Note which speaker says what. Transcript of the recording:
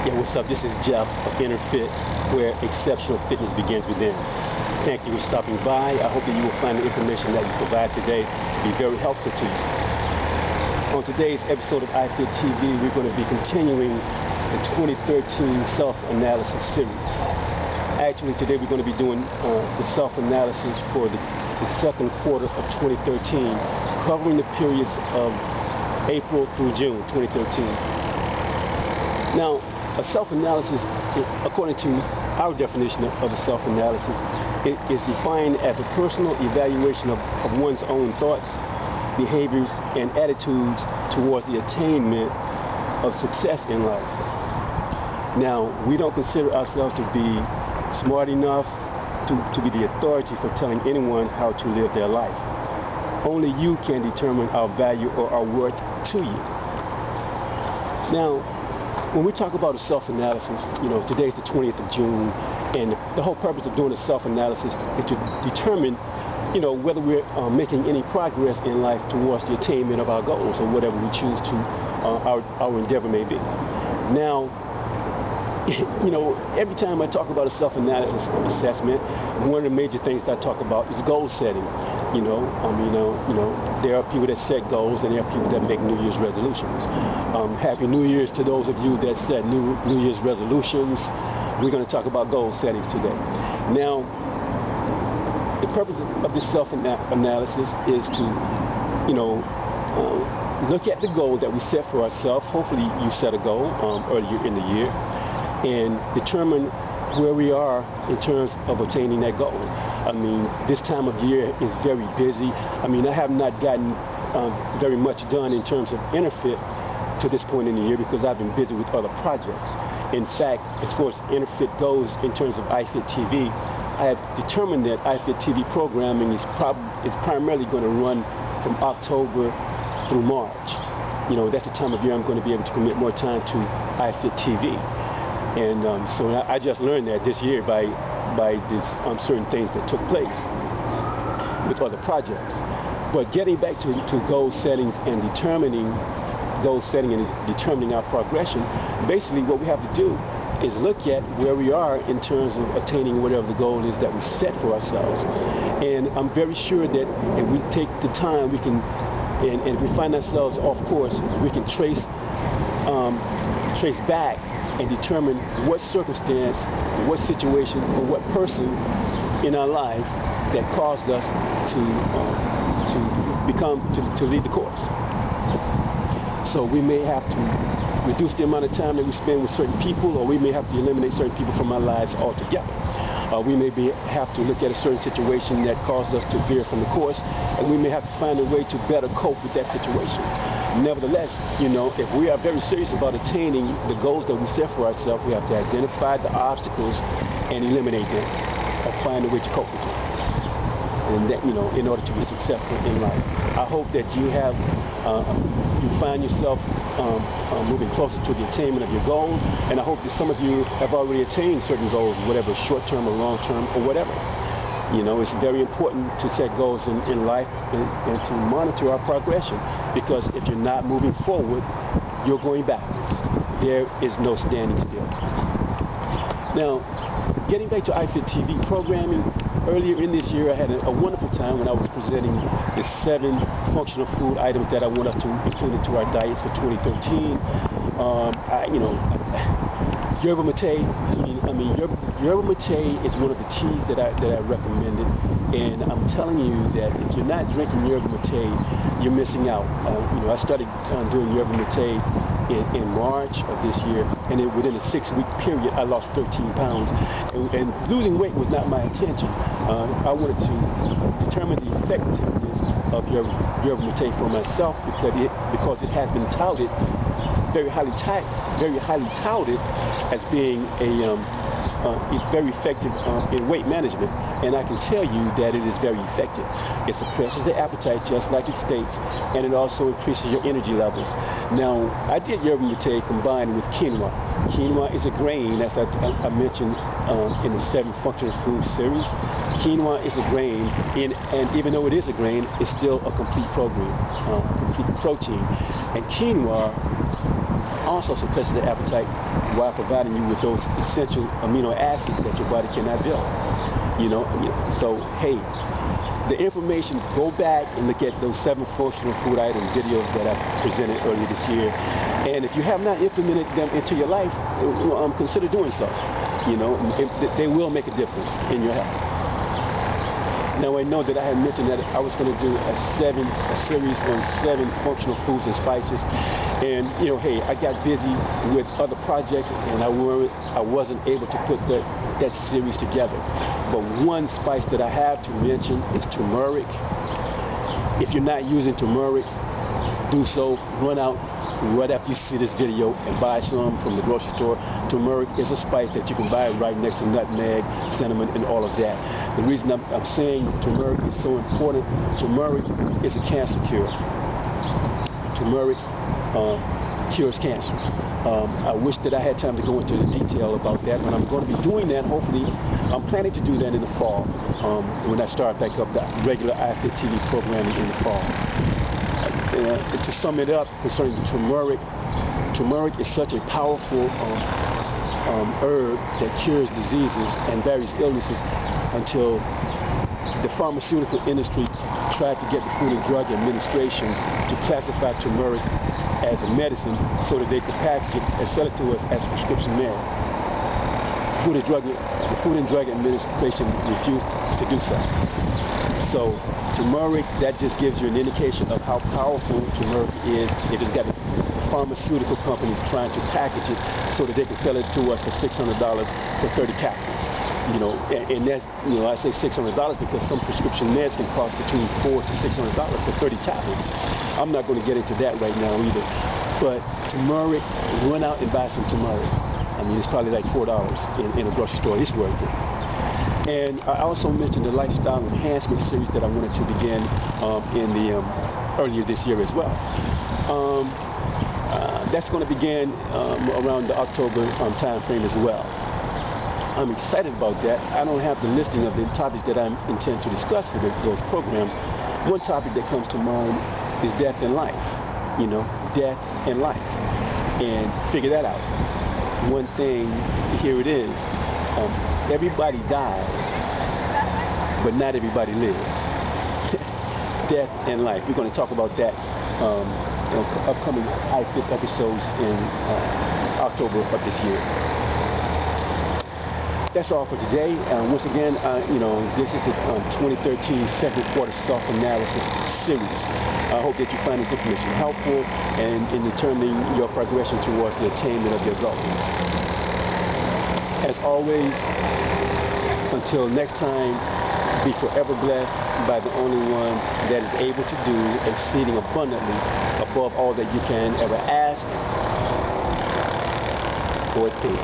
Speaker 1: Yeah, what's up? This is Jeff of InnerFit, where exceptional fitness begins within. Thank you for stopping by. I hope that you will find the information that we provide today to be very helpful to you. On today's episode of iFit TV, we're going to be continuing the 2013 self-analysis series. Actually, today we're going to be doing the self-analysis for the second quarter of 2013, covering the periods of April through June 2013. Now, a self-analysis, according to our definition of a self-analysis, it is defined as a personal evaluation of one's own thoughts, behaviors, and attitudes towards the attainment of success in life. Now, we don't consider ourselves to be smart enough to be the authority for telling anyone how to live their life. Only you can determine our value or our worth to you. Now, when we talk about a self-analysis, today is the 20th of June, and the whole purpose of doing a self-analysis is to determine, whether we're making any progress in life towards the attainment of our goals or whatever we choose to, our endeavor may be. Now, every time I talk about a self-analysis assessment, one of the major things that I talk about is goal setting. There are people that set goals and there are people that make New Year's resolutions. Happy New Year's to those of you that set New Year's resolutions. We're going to talk about goal settings today. Now, the purpose of this self-analysis is to, look at the goal that we set for ourselves. Hopefully you set a goal earlier in the year, and determine where we are in terms of attaining that goal. This time of year is very busy. I have not gotten very much done in terms of InnerFit to this point in the year because I've been busy with other projects. In fact, as far as InnerFit goes in terms of iFit TV, I have determined that iFit TV programming is primarily going to run from October through March. That's the time of year I'm going to be able to commit more time to iFit TV. And so I just learned that this year by these certain things that took place with other projects. But getting back to goal settings and determining our progression, basically what we have to do is look at where we are in terms of attaining whatever the goal is that we set for ourselves. And I'm very sure that if we take the time, we can, and if we find ourselves off course, we can trace back and determine what circumstance, what situation, or what person in our life that caused us to lead the course. So we may have to reduce the amount of time that we spend with certain people, or we may have to eliminate certain people from our lives altogether. We may have to look at a certain situation that caused us to veer from the course, and we may have to find a way to better cope with that situation. Nevertheless, if we are very serious about attaining the goals that we set for ourselves, we have to identify the obstacles and eliminate them, or find a way to cope with them. And that, in order to be successful in life. I hope that you find yourself moving closer to the attainment of your goals, and I hope that some of you have already attained certain goals, whatever, short-term or long-term or whatever. It's very important to set goals in life and to monitor our progression, because if you're not moving forward, you're going backwards. There is no standing still. Now, getting back to iFit TV programming, earlier in this year I had a wonderful time when I was presenting the 7 functional food items that I want us to include into our diets for 2013. Yerba mate. Yerba mate is one of the teas that I recommended, and I'm telling you that if you're not drinking yerba mate, you're missing out. I started doing yerba mate in March of this year, and within a 6-week period, I lost 13 pounds. And losing weight was not my intention. I wanted to determine the effectiveness of yerba mate for myself because it has been touted, very highly touted as being very effective in weight management, and I can tell you that it is very effective. It suppresses the appetite just like it states, and it also increases your energy levels. Now, I did yerba mate combined with quinoa. Quinoa is a grain, as I mentioned in the 7 functional food series. Quinoa is a grain, and even though it is a grain, it's still a complete protein. And quinoa also suppresses the appetite while providing you with those essential amino acids that your body cannot build. So hey, the information, go back and look at those 7 functional food item videos that I presented earlier this year. And if you have not implemented them into your life, consider doing so. They will make a difference in your health. Now, I know that I had mentioned that I was going to do a series on 7 functional foods and spices. And, hey, I got busy with other projects and I wasn't able to put that series together. But one spice that I have to mention is turmeric. If you're not using turmeric, do so. Run out right after you see this video and buy some from the grocery store. Turmeric is a spice that you can buy right next to nutmeg, cinnamon, and all of that. The reason I'm saying turmeric is so important, turmeric is a cancer cure. Turmeric cures cancer. I wish that I had time to go into the detail about that, but I'm going to be doing that. Hopefully, I'm planning to do that in the fall when I start back up the regular iFit TV programming in the fall. To sum it up concerning turmeric is such a powerful herb that cures diseases and various illnesses until the pharmaceutical industry tried to get the Food and Drug Administration to classify turmeric as a medicine so that they could package it and sell it to us as prescription med. The Food and Drug Administration refused to do so. So turmeric, that just gives you an indication of how powerful turmeric is. It has got the pharmaceutical companies trying to package it so that they can sell it to us for $600 for 30 capsules. And that's, I say $600 because some prescription meds can cost between $400 to $600 for 30 tablets. I'm not going to get into that right now either. But turmeric, run out and buy some turmeric. I mean, it's probably like $4 in a grocery store. It's worth it. And I also mentioned the lifestyle enhancement series that I wanted to begin earlier this year as well. That's going to begin around the October time frame as well. I'm excited about that. I don't have the listing of the topics that I intend to discuss for those programs. One topic that comes to mind is death and life. Death and life. And figure that out. One thing, here it is. Everybody dies, but not everybody lives. Death and life. We're going to talk about that in upcoming iFit episodes in October of this year. That's all for today. Once again, this is the 2013 second quarter self-analysis series. I hope that you find this information helpful and in determining your progression towards the attainment of your goals. As always, until next time, be forever blessed by the only one that is able to do exceeding abundantly above all that you can ever ask or think.